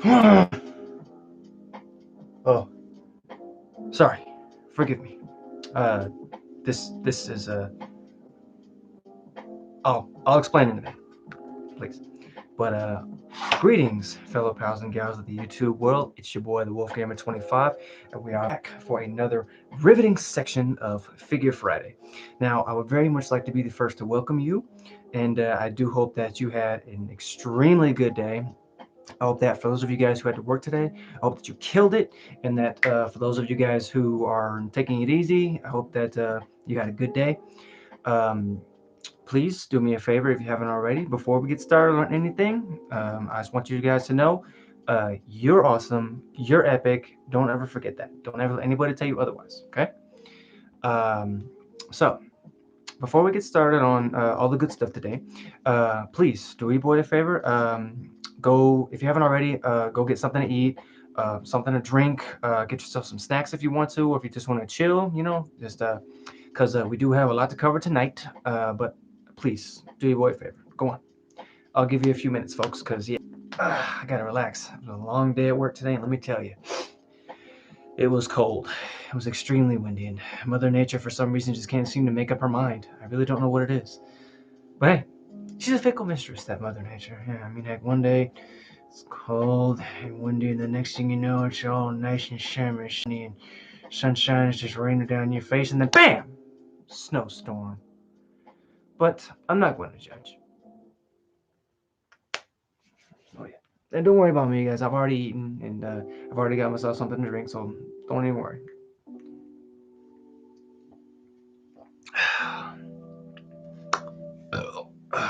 Oh, sorry. Forgive me. Uh, this is I'll explain in a minute, please. But greetings, fellow pals and gals of the YouTube world. It's your boy, the Wolfgamer 25, and we are back for another riveting section of Figure Friday. Now, I would very much like to be the first to welcome you, and I do hope that you had an extremely good day. I hope that for those of you guys who had to work today, I hope that you killed it, and that for those of you guys who are taking it easy, I hope that you had a good day. Um, Please do me a favor if you haven't already. Before we get started on anything, I just want you guys to know you're awesome, you're epic. Don't ever forget that. Don't ever let anybody tell you otherwise, okay? Um, so, before we get started on all the good stuff today, please do your boy a favor. Go, if you haven't already, go get something to eat, something to drink, get yourself some snacks if you want to, or if you just want to chill, just because we do have a lot to cover tonight. But please do your boy a favor. Go on. I'll give you a few minutes, folks, because yeah, I gotta relax. It was a long day at work today, and let me tell you, it was cold. It was extremely windy, and Mother Nature, for some reason, just can't seem to make up her mind. I really don't know what it is. But hey, she's a fickle mistress, that Mother Nature. Yeah, I mean, heck, one day it's cold and windy, and the next thing you know, it's all nice and shiny, and sunshine is just raining down your face, and then BAM! Snowstorm. But I'm not going to judge. Oh yeah. And don't worry about me, guys. I've already eaten, and I've already got myself something to drink, so don't even worry.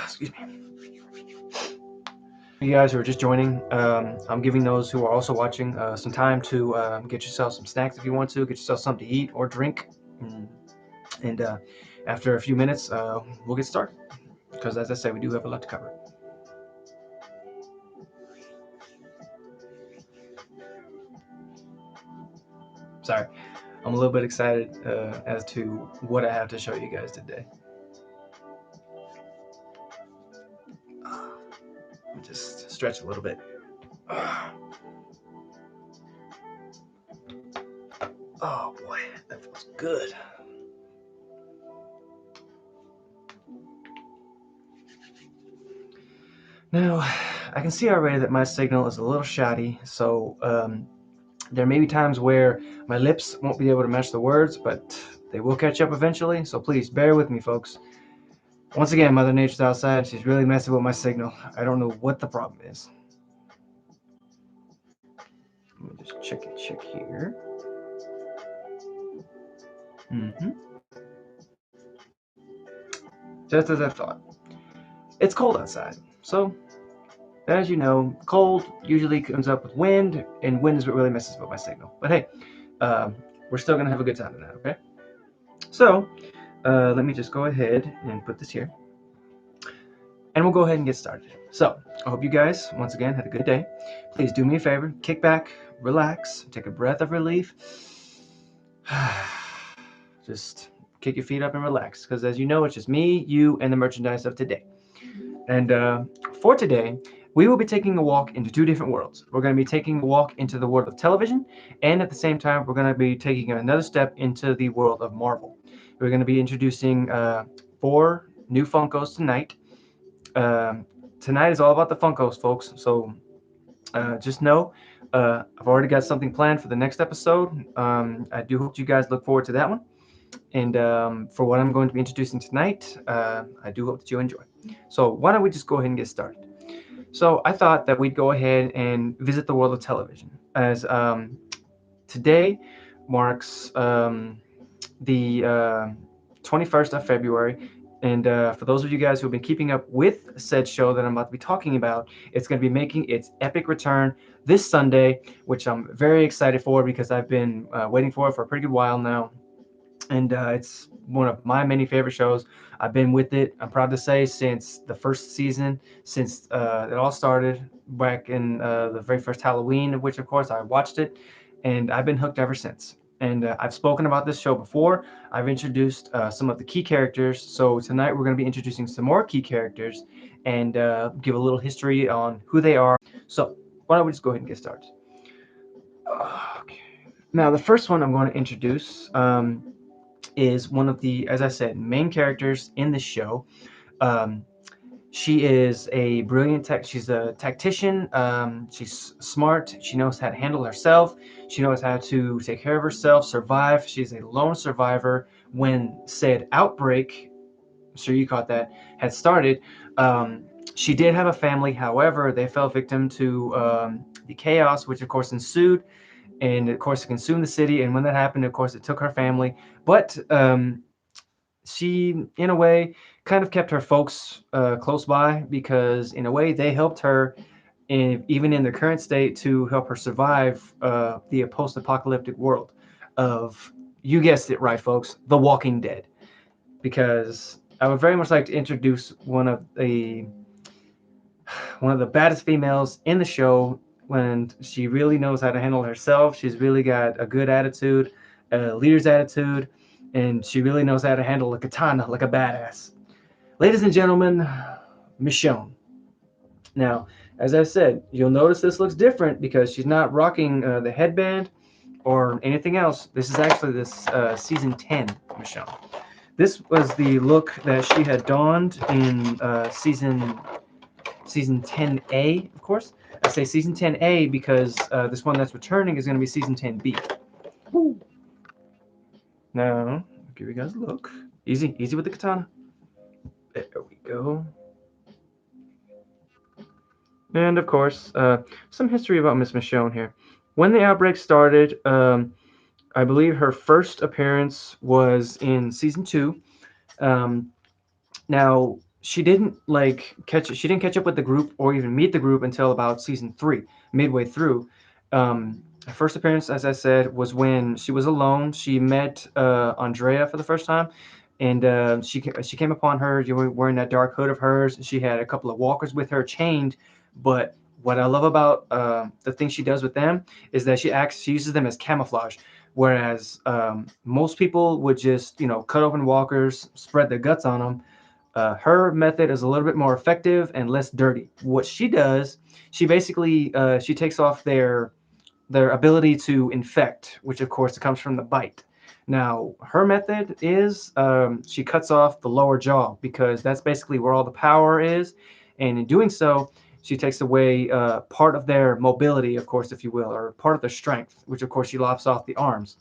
Excuse me. You guys who are just joining, I'm giving those who are also watching some time to get yourself some snacks if you want to, get yourself something to eat or drink. Mm. And after a few minutes, we'll get started. Because as I said, we do have a lot to cover. Sorry, I'm a little bit excited as to what I have to show you guys today. Just stretch a little bit. Oh boy, that feels good. Now, I can see already that my signal is a little shoddy, so there may be times where my lips won't be able to match the words, but they will catch up eventually, so please bear with me, folks. Once again, Mother Nature's outside. She's really messing with my signal. I don't know what the problem is. Let me just check here. Mm-hmm. Just as I thought. It's cold outside, so as you know, cold usually comes up with wind, and wind is what really messes with my signal. But hey, um, we're still gonna have a good time tonight, okay? So, let me just go ahead and put this here, and we'll go ahead and get started. So, I hope you guys, once again, had a good day. Please do me a favor, kick back, relax, take a breath of relief. Just kick your feet up and relax, because as you know, it's just me, you, and the merchandise of today. And for today, we will be taking a walk into two different worlds. We're going to be taking a walk into the world of television, and at the same time, we're going to be taking another step into the world of Marvel. We're going to be introducing 4 new Funkos tonight. Um Tonight is all about the Funkos, folks. So just know I've already got something planned for the next episode. I do hope you guys look forward to that one. And for what I'm going to be introducing tonight, I do hope that you enjoy. So why don't we just go ahead and get started? So I thought that we'd go ahead and visit the world of television, as today marks the 21st of February. And for those of you guys who have been keeping up with said show that I'm about to be talking about, it's going to be making its epic return this Sunday, which I'm very excited for because I've been waiting for it for a pretty good while now. And it's one of my many favorite shows. I've been with it, I'm proud to say, since the first season, since it all started back in the very first Halloween, of which, of course, I watched it, and I've been hooked ever since. And I've spoken about this show before. I've introduced some of the key characters. So tonight we're going to be introducing some more key characters and give a little history on who they are. So why don't we just go ahead and get started? Okay. Now, the first one I'm going to introduce is one of the, as I said, main characters in the show. Um, she is a brilliant tech. She's a tactician. She's smart. She knows how to handle herself. She knows how to take care of herself, survive. She's a lone survivor when said outbreak, I'm sure you caught that, had started. Um, she did have a family. However, they fell victim to the chaos, which of course ensued, and of course it consumed the city. And when that happened, of course, it took her family. But she, in a way, kind of kept her folks close by because, in a way, they helped her, even in the current state, to help her survive the post-apocalyptic world of, you guessed it right, folks, The Walking Dead. Because I would very much like to introduce one of the baddest females in the show. When she really knows how to handle herself, she's really got a good attitude, a leader's attitude, and she really knows how to handle a katana like a badass. Ladies and gentlemen, Michonne. Now, as I said, you'll notice this looks different because she's not rocking the headband or anything else. This is actually this season 10 Michonne. This was the look that she had donned in season 10A, of course. I say season 10A because this one that's returning is going to be season 10B. Woo. Now, I'll give you guys a look. Easy, easy with the katana. There we go. And of course, some history about Miss Michonne here. When the outbreak started, I believe her first appearance was in season 2. Um, Now, she didn't catch up with the group or even meet the group until about season 3, midway through. Her first appearance, as I said, was when she was alone. She met Andrea for the first time, and she came upon her wearing that dark hood of hers. She had a couple of walkers with her chained, but what I love about the thing she does with them is that she uses them as camouflage. Whereas most people would just cut open walkers, spread their guts on them. Her method is a little bit more effective and less dirty. What she does, she basically she takes off their ability to infect, which of course comes from the bite. Now, her method is she cuts off the lower jaw because that's basically where all the power is, and in doing so, she takes away part of their mobility, of course, if you will, or part of their strength, which of course she lops off the arms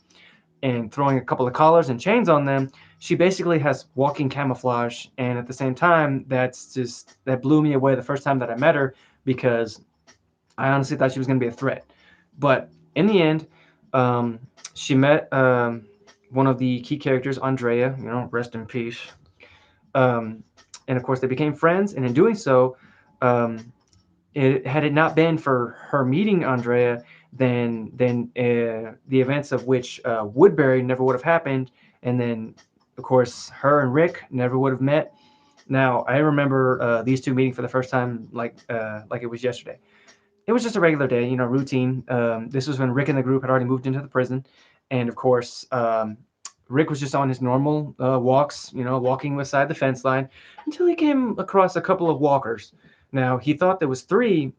and throwing a couple of collars and chains on them, she basically has walking camouflage. And at the same time, that blew me away the first time that I met her because I honestly thought she was going to be a threat. But in the end, um, she met one of the key characters, Andrea. Rest in peace. Um, and of course, they became friends. And in doing so, um, had it not been for her meeting Andrea, then the events of which Woodbury never would have happened, and then of course her and Rick never would have met. Now I remember these two meeting for the first time like it was yesterday. It was just a regular day, routine. This was when Rick and the group had already moved into the prison, and of course. Rick was just on his normal walks, walking beside the fence line until he came across a couple of walkers. Now, he thought there was three,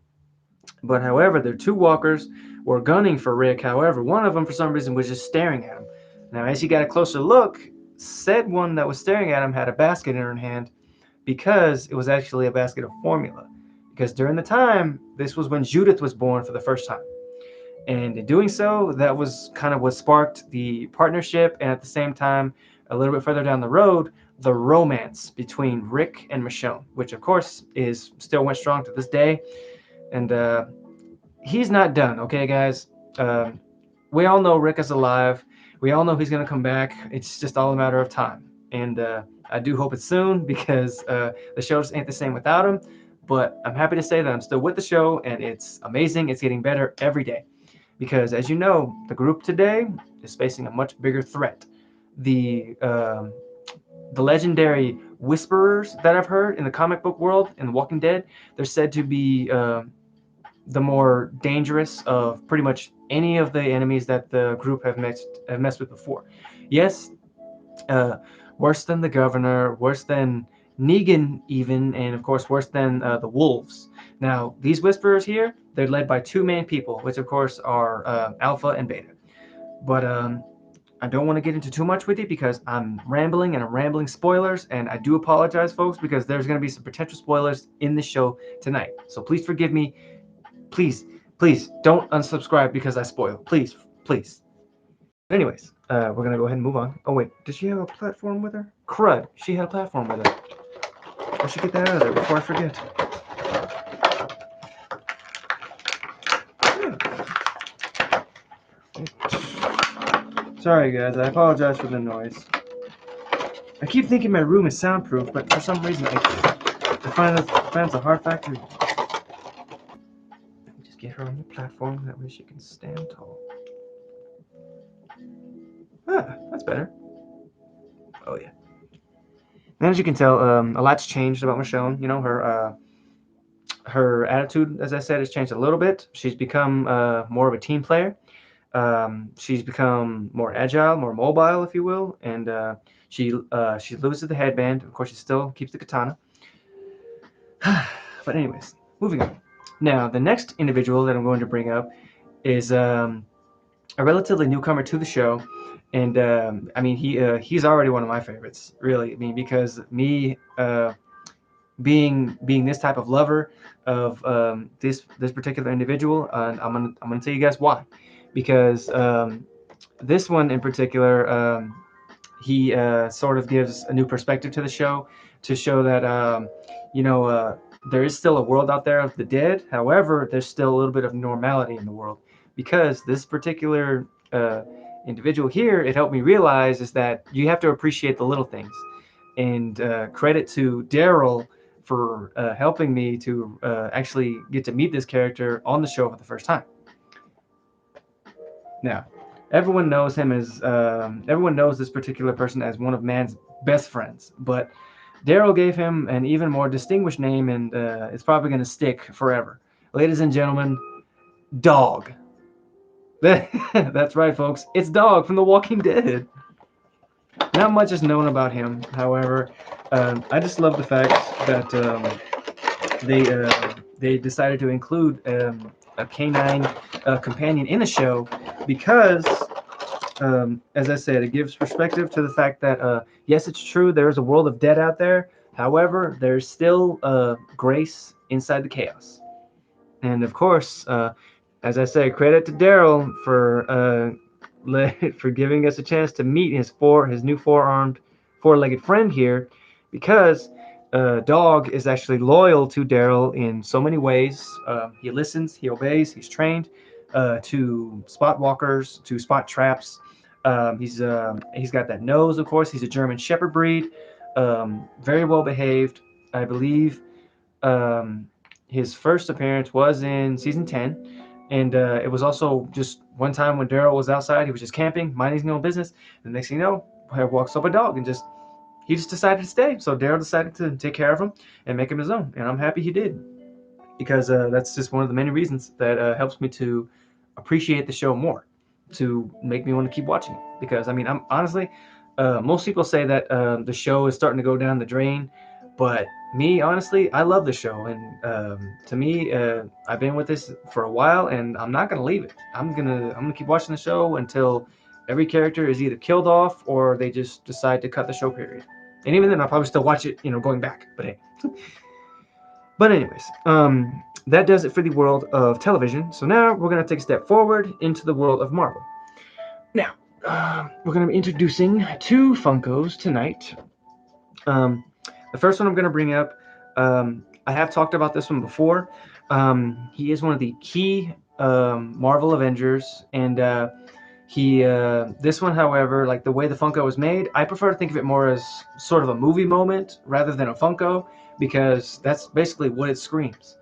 but however, the two walkers were gunning for Rick. However, one of them, for some reason, was just staring at him. Now, as he got a closer look, said one that was staring at him had a basket in her hand because it was actually a basket of formula. Because during the time, this was when Judith was born for the first time. And in doing so, that was kind of what sparked the partnership, and at the same time, a little bit further down the road, the romance between Rick and Michonne, which of course is still went strong to this day. And he's not done, okay, guys? Um, we all know Rick is alive. We all know he's going to come back. It's just all a matter of time. And I do hope it's soon because the show just ain't the same without him. But I'm happy to say that I'm still with the show, and it's amazing. It's getting better every day. Because as you know, the group today is facing a much bigger threat. The um, the legendary whisperers that I've heard in the comic book world in The Walking Dead, they're said to be the more dangerous of pretty much any of the enemies that the group have messed with before. Yes, uh, worse than the governor, worse than Negan even, and of course worse than the wolves. Now these whisperers here, they're led by two main people, which of course are Alpha and Beta. But I don't want to get into too much with you because I'm rambling and I'm rambling spoilers, and I do apologize, folks, because there's going to be some potential spoilers in the show tonight. So please forgive me. Please, please don't unsubscribe because I spoil. Please, please. But anyways, we're gonna go ahead and move on. Oh wait, did she have a platform with her? Crud, she had a platform with her. I should get that out of there before I forget. Sorry guys, I apologize for the noise. I keep thinking my room is soundproof, but for some reason I find it's a hard fact to just get her on the platform, that way she can stand tall. Ah, that's better. Oh yeah. And as you can tell, a lot's changed about Michonne. You know, her attitude, as I said, has changed a little bit. She's become more of a team player. She's become more agile, more mobile, if you will, and she loses the headband. Of course, she still keeps the katana. But anyways, moving on. Now, the next individual that I'm going to bring up is a relatively newcomer to the show, and I mean he's already one of my favorites, really. I mean because me being this type of lover of this particular individual, and I'm gonna tell you guys why, because this one in particular. He sort of gives a new perspective to the show to show that you know there is still a world out there of the dead. However, there's still a little bit of normality in the world because this particular individual here, it helped me realize is that you have to appreciate the little things. And credit to Daryl for helping me to actually get to meet this character on the show for the first time. Now, everyone knows this particular person as one of man's best friends, but Daryl gave him an even more distinguished name, and it's probably going to stick forever. Ladies and gentlemen, Dog. That's right, folks. It's Dog from The Walking Dead. Not much is known about him, however. I just love the fact that they decided to include a canine companion in the show because as I said, it gives perspective to the fact that yes, it's true there is a world of dead out there. However, there's still grace inside the chaos. And of course, as I say, credit to Daryl for for giving us a chance to meet his new four-legged friend here, because Dog is actually loyal to Daryl in so many ways. He listens, he obeys, he's trained to spot walkers, to spot traps. He's got that nose, of course. He's a German Shepherd breed, very well behaved. I believe his first appearance was in season 10, and it was also just one time when Daryl was outside. He was just camping, minding his own business. And the next thing you know, here walks up a dog, and he just decided to stay. So Daryl decided to take care of him and make him his own, and I'm happy he did, because that's just one of the many reasons that helps me to appreciate the show more, to make me want to keep watching it. Because I mean, I'm honestly, most people say that the show is starting to go down the drain, but me, honestly, I love the show, and to me, I've been with this for a while, and I'm not gonna leave it. I'm gonna keep watching the show until every character is either killed off or they just decide to cut the show. Period. And even then, I'll probably still watch it, going back. But hey. But anyways, that does it for the world of television. So now we're going to take a step forward into the world of Marvel. Now, we're going to be introducing two Funkos tonight. The first one I'm going to bring up, I have talked about this one before. He is one of the key Marvel Avengers, and this one, however, like the way the Funko is made, I prefer to think of it more as sort of a movie moment rather than a Funko, because that's basically what it screams.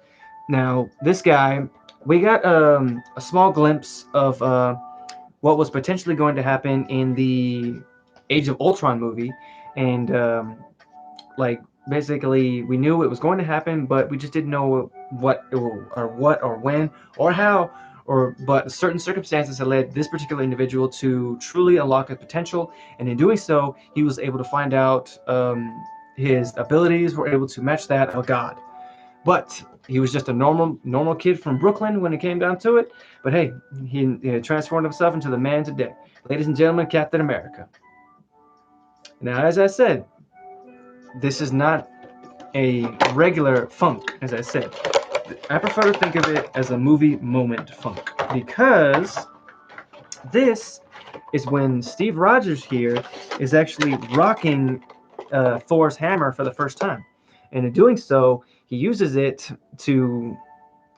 Now, this guy, we got a small glimpse of what was potentially going to happen in the Age of Ultron movie, and like basically we knew it was going to happen, but we just didn't know what or when or how. But certain circumstances had led this particular individual to truly unlock his potential, and in doing so, he was able to find out his abilities were able to match that of a god. But he was just a normal kid from Brooklyn when it came down to it. But hey, he transformed himself into the man today. Ladies and gentlemen, Captain America. Now, as I said, this is not a regular funk, as I said. I prefer to think of it as a movie moment funk because this is when Steve Rogers here is actually rocking Thor's hammer for the first time, and in doing so, he uses it to.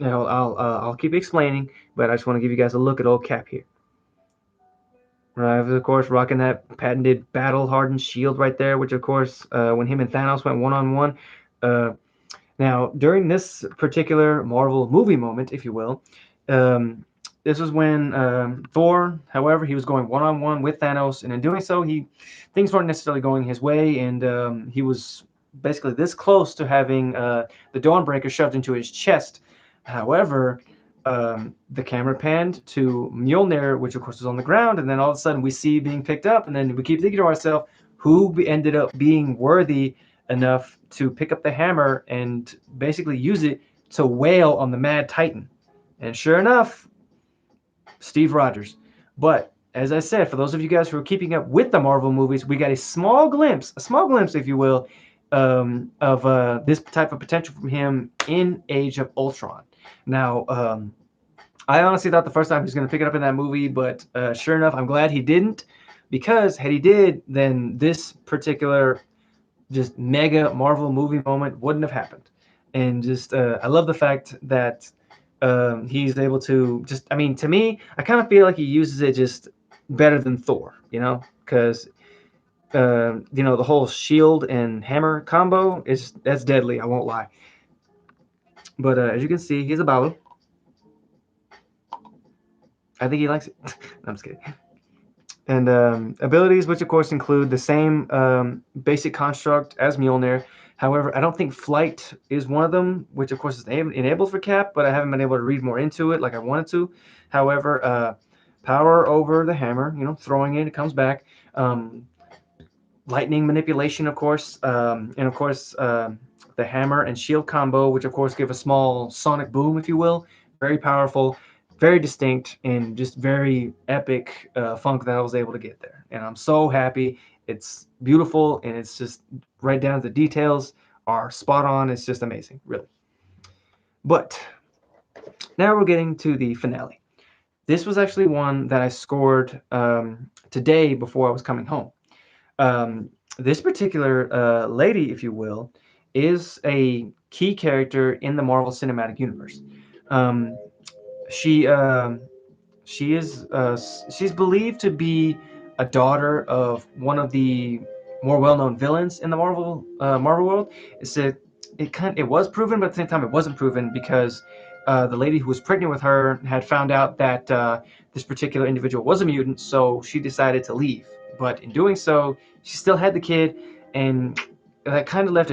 I'll keep explaining, but I just want to give you guys a look at old Cap here. Right, of course, rocking that patented battle-hardened shield right there, which of course, when him and Thanos went one-on-one. Now, during this particular Marvel movie moment, if you will, um, this was when Thor, however, he was going one-on-one with Thanos, and in doing so, things weren't necessarily going his way, and he was basically this close to having the Dawnbreaker shoved into his chest. However, the camera panned to Mjolnir, which of course was on the ground, and then all of a sudden we see being picked up, and then we keep thinking to ourselves, who ended up being worthy enough to pick up the hammer and basically use it to wail on the Mad Titan. And sure enough, Steve Rogers. But as I said, for those of you guys who are keeping up with the Marvel movies, we got a small glimpse, if you will, of this type of potential from him in Age of Ultron. Now, I honestly thought the first time he was going to pick it up in that movie, but sure enough, I'm glad he didn't, because had he did, then this particular just mega Marvel movie moment wouldn't have happened. And just I love the fact that he's able to just. I mean, to me, I kind of feel like he uses it just better than Thor. Because the whole shield and hammer combo that's deadly. I won't lie. But as you can see, he's a Balu. I think he likes it. I'm just kidding. And abilities, which of course include the same basic construct as Mjolnir. However, I don't think flight is one of them, which of course is enabled for Cap, but I haven't been able to read more into it like I wanted to. However, power over the hammer, throwing it comes back. Um, Lightning manipulation, of course, and of course the hammer and shield combo, which of course give a small sonic boom, if you will. Very powerful, very distinct, and just very epic funk that I was able to get there. And I'm so happy. It's beautiful, and it's just right down to the details are spot on. It's just amazing, really. But now we're getting to the finale. This was actually one that I scored today before I was coming home. This particular lady, if you will, is a key character in the Marvel Cinematic Universe. Um, she she's believed to be a daughter of one of the more well-known villains in the Marvel world. It was proven, but at the same time it wasn't proven because the lady who was pregnant with her had found out that this particular individual was a mutant, so she decided to leave. But in doing so, she still had the kid, and that kind of left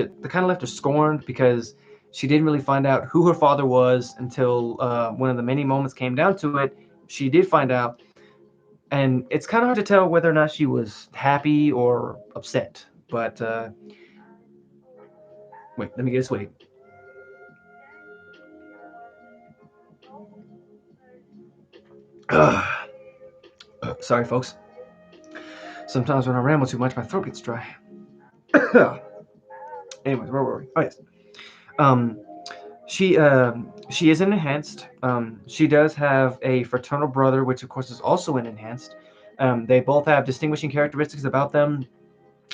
her scorned because she didn't really find out who her father was until one of the many moments came down to it. She did find out, and it's kind of hard to tell whether or not she was happy or upset. But wait, let me get this wait. Sorry, folks. Sometimes when I ramble too much, my throat gets dry. Anyways, where were we? Oh yes. Um, she is an enhanced. She does have a fraternal brother, which of course is also an enhanced. They both have distinguishing characteristics about them.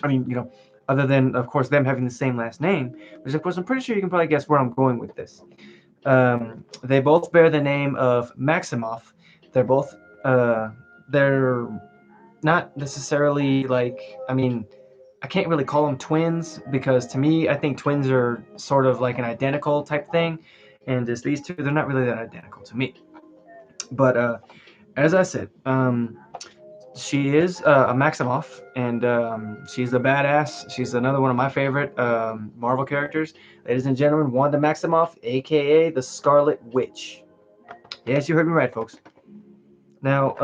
I mean, other than of course them having the same last name, which of course I'm pretty sure you can probably guess where I'm going with this. They both bear the name of Maximoff. They're both they're not necessarily like, I mean, I can't really call them twins because to me I think twins are sort of like an identical type thing, and just these two, they're not really that identical to me. But as I said, she is a Maximoff, and she's a badass. She's another one of my favorite Marvel characters. Ladies and gentlemen, Wanda Maximoff, aka the Scarlet Witch. Yes, you heard me right, folks. Now,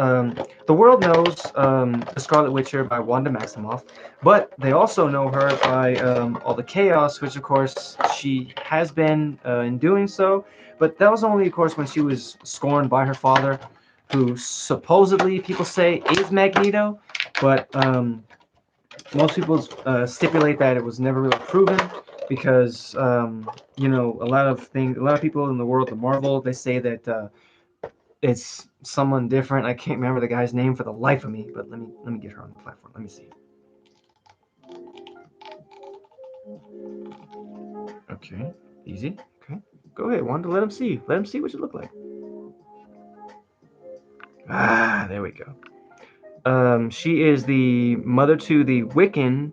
the world knows the Scarlet Witcher by Wanda Maximoff, but they also know her by all the chaos, which of course she has been in doing so. But that was only, of course, when she was scorned by her father, who supposedly people say is Magneto, but most people stipulate that it was never really proven because a lot of people in the world of Marvel, they say that. It's someone different. I can't remember the guy's name for the life of me, but let me get her on the platform. Let me see. Okay, easy. Okay, go ahead, Wanda. Let him see. Let him see what you look like. Ah, there we go. She is the mother to the Wiccan,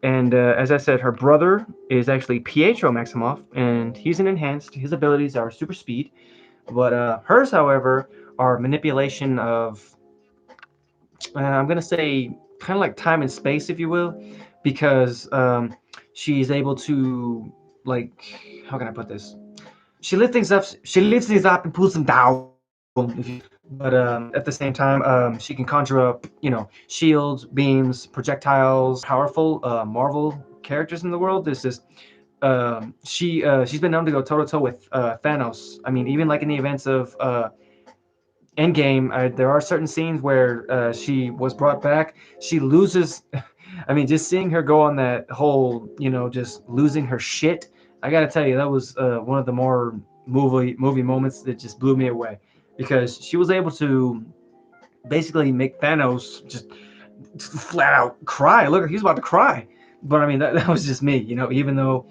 and as I said, her brother is actually Pietro Maximoff, and he's an enhanced. His abilities are super speed, but hers, however, are manipulation of I'm gonna say kind of like time and space, if you will, because she's able to like how can I put this? She lifts things up. She lifts things up and pulls them down. But at the same time, she can conjure up, shields, beams, projectiles. Powerful Marvel characters in the world. This is she's been known to go toe to toe with Thanos. I mean, even like in the events of Endgame, there are certain scenes where she was brought back. She loses. I mean, just seeing her go on that whole, just losing her shit. I gotta tell you, that was one of the more movie moments that just blew me away, because she was able to basically make Thanos just flat out cry. Look, he's about to cry. But I mean, that was just me. Even though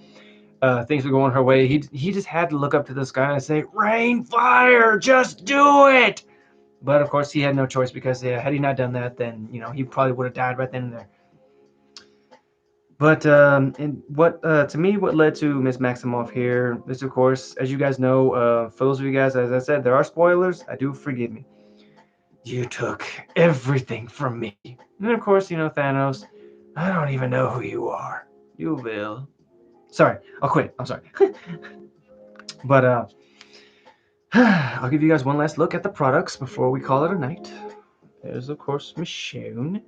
things were going her way, he just had to look up to the sky and say, "Rain, fire, just do it." But of course, he had no choice, because had he not done that, then he probably would have died right then and there. But and what to me, what led to Miss Maximoff here is, of course, as you guys know, for those of you guys, as I said, there are spoilers. I do forgive me. You took everything from me, and of course, Thanos. I don't even know who you are. You will. Sorry, I'll quit. I'm sorry. But I'll give you guys one last look at the products before we call it a night. There's, of course, Michonne.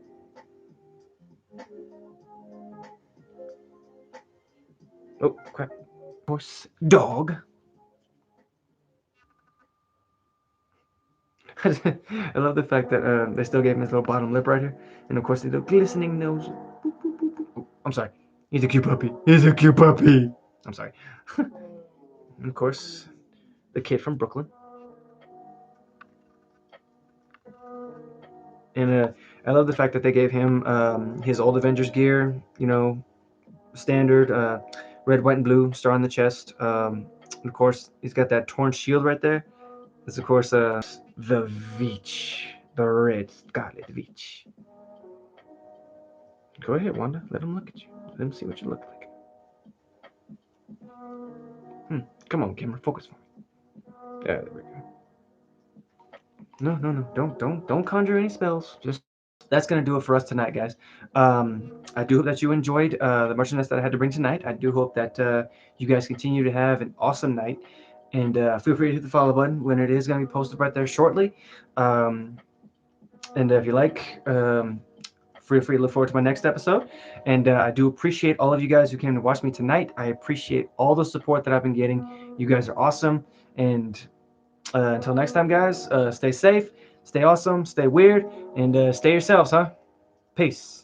Oh, crap. Horse dog. I love the fact that they still gave him his little bottom lip right here, and of course the little glistening nose. Boop, boop, boop, boop. Oh, I'm sorry. He's a cute puppy. He's a cute puppy. I'm sorry. And of course, the kid from Brooklyn, and I love the fact that they gave him his old Avengers gear. Standard red, white, and blue star on the chest. And of course, he's got that torn shield right there. It's of course the Veach, the red Scarlet Veach. Go ahead, Wanda. Let him look at you. Let him see what you look like. Come on, camera, focus for me. Yeah, there we go. No, no, no. Don't conjure any spells. Just that's gonna do it for us tonight, guys. I do hope that you enjoyed the merchandise that I had to bring tonight. I do hope that you guys continue to have an awesome night, and feel free to hit the follow button when it is gonna be posted right there shortly. Um, and if you like, feel free to look forward to my next episode. And I do appreciate all of you guys who came to watch me tonight. I appreciate all the support that I've been getting. You guys are awesome. And until next time, guys, stay safe, stay awesome, stay weird, and stay yourselves, huh? Peace.